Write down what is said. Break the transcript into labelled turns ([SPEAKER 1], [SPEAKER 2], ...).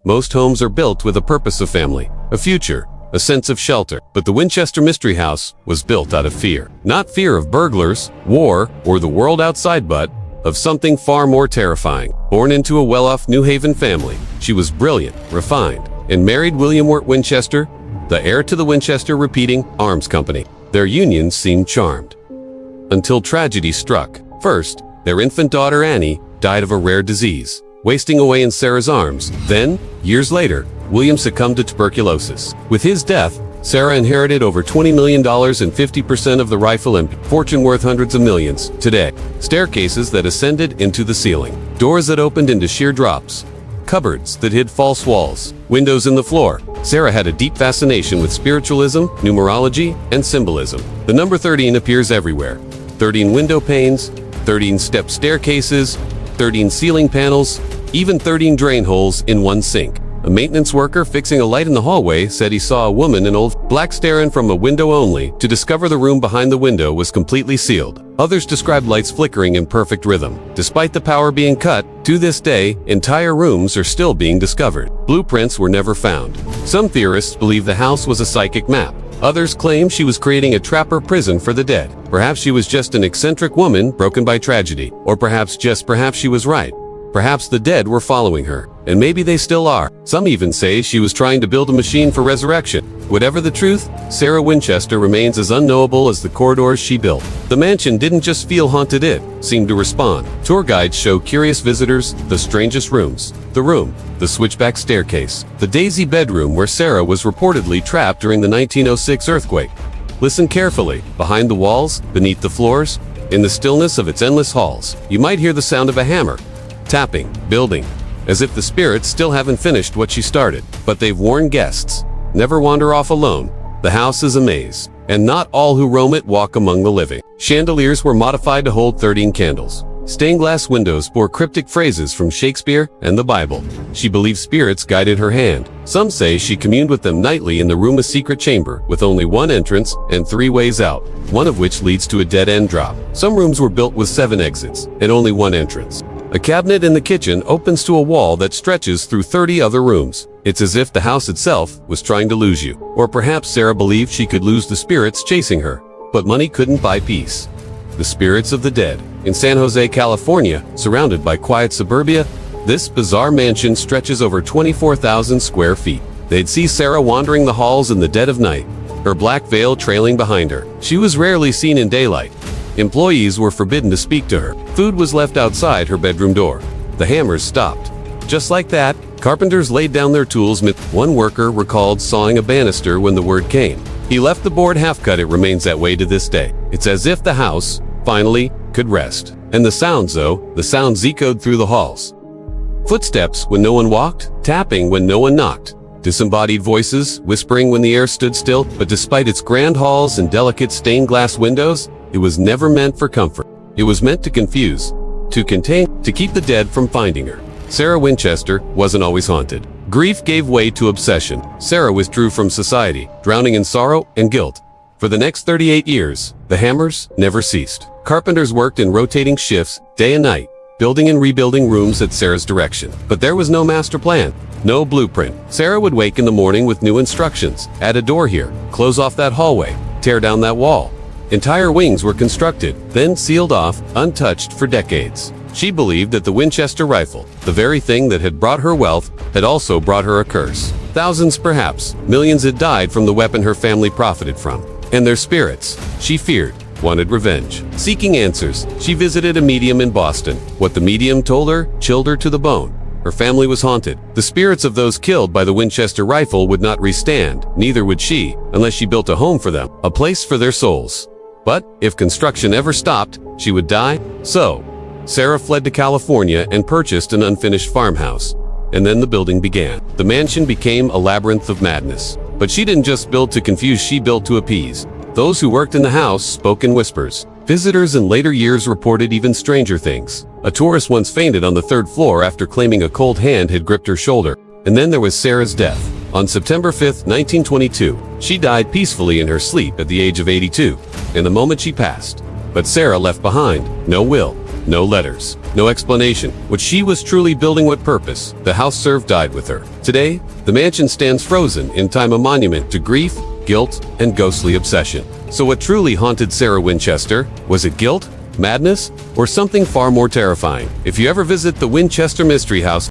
[SPEAKER 1] Most homes are built with a purpose of family, a future, a sense of shelter. But the Winchester Mystery House was built out of fear. Not fear of burglars, war, or the world outside, but of something far more terrifying. Born into a well-off New Haven family, she was brilliant, refined, and married William Wirt Winchester, the heir to the Winchester Repeating Arms Company. Their union seemed charmed. Until tragedy struck. First, their infant daughter Annie died of a rare disease, wasting away in Sarah's arms. Then, years later, William succumbed to tuberculosis. With his death, Sarah inherited over $20 million and 50% of the rifle and fortune worth hundreds of millions. Today, staircases that ascended into the ceiling, doors that opened into sheer drops, cupboards that hid false walls, windows in the floor. Sarah had a deep fascination with spiritualism, numerology, and symbolism. The number 13 appears everywhere. 13 window panes, 13 step staircases, 13 ceiling panels, even 13 drain holes in one sink. A maintenance worker fixing a light in the hallway said he saw a woman in old black staring from a window only to discover the room behind the window was completely sealed. Others described lights flickering in perfect rhythm. Despite the power being cut, to this day, entire rooms are still being discovered. Blueprints were never found. Some theorists believe the house was a psychic map. Others claim she was creating a trapper prison for the dead. Perhaps she was just an eccentric woman broken by tragedy. Or perhaps she was right. Perhaps the dead were following her, and maybe they still are. Some even say she was trying to build a machine for resurrection. Whatever the truth, Sarah Winchester remains as unknowable as the corridors she built. The mansion didn't just feel haunted, it seemed to respond. Tour guides show curious visitors the strangest rooms. The room, the switchback staircase, the daisy bedroom where Sarah was reportedly trapped during the 1906 earthquake. Listen carefully. Behind the walls, beneath the floors, in the stillness of its endless halls, you might hear the sound of a hammer, tapping, building, as if the spirits still haven't finished what she started. But they've warned guests, never wander off alone. The house is a maze, and not all who roam it walk among the living. Chandeliers were modified to hold 13 candles. Stained glass windows bore cryptic phrases from Shakespeare and the Bible. She believed spirits guided her hand. Some say she communed with them nightly in the room, a secret chamber with only one entrance and 3 ways out, one of which leads to a dead-end drop. Some rooms were built with 7 exits and only one entrance. A cabinet in the kitchen opens to a wall that stretches through 30 other rooms. It's as if the house itself was trying to lose you. Or perhaps Sarah believed she could lose the spirits chasing her. But money couldn't buy peace. The spirits of the dead. In San Jose, California, surrounded by quiet suburbia, this bizarre mansion stretches over 24,000 square feet. They'd see Sarah wandering the halls in the dead of night, her black veil trailing behind her. She was rarely seen in daylight. Employees were forbidden to speak to her. Food was left outside her bedroom door. The hammers stopped. Just like that, carpenters laid down their tools. One worker recalled sawing a banister when the word came. He left the board half-cut. It remains that way to this day. It's as if the house, finally, could rest. And the sounds, though, the sounds echoed through the halls. Footsteps when no one walked, tapping when no one knocked. Disembodied voices, whispering when the air stood still. But despite its grand halls and delicate stained glass windows, it was never meant for comfort. It was meant to confuse, to contain, to keep the dead from finding her. Sarah Winchester wasn't always haunted. Grief gave way to obsession. Sarah withdrew from society, drowning in sorrow and guilt. For the next 38 years, the hammers never ceased. Carpenters worked in rotating shifts, day and night, building and rebuilding rooms at Sarah's direction. But there was no master plan, no blueprint. Sarah would wake in the morning with new instructions. Add a door here, close off that hallway, tear down that wall. Entire wings were constructed, then sealed off, untouched for decades. She believed that the Winchester rifle, the very thing that had brought her wealth, had also brought her a curse. Thousands, perhaps millions, had died from the weapon her family profited from. And their spirits, she feared, wanted revenge. Seeking answers, she visited a medium in Boston. What the medium told her chilled her to the bone. Her family was haunted. The spirits of those killed by the Winchester rifle would not restand, neither would she, unless she built a home for them, a place for their souls. But if construction ever stopped, she would die. So, Sarah fled to California and purchased an unfinished farmhouse. And then the building began. The mansion became a labyrinth of madness. But she didn't just build to confuse, she built to appease. Those who worked in the house spoke in whispers. Visitors in later years reported even stranger things. A tourist once fainted on the 3rd floor after claiming a cold hand had gripped her shoulder. And then there was Sarah's death. On September 5, 1922, she died peacefully in her sleep at the age of 82, in the moment she passed. But Sarah left behind no will, No letters, no explanation. What she was truly building, what purpose the house served, died with her. Today, the mansion stands frozen in time, a monument to grief, guilt, and ghostly obsession. So what truly haunted Sarah Winchester? Was it guilt, madness, or something far more terrifying? If you ever visit the Winchester Mystery House,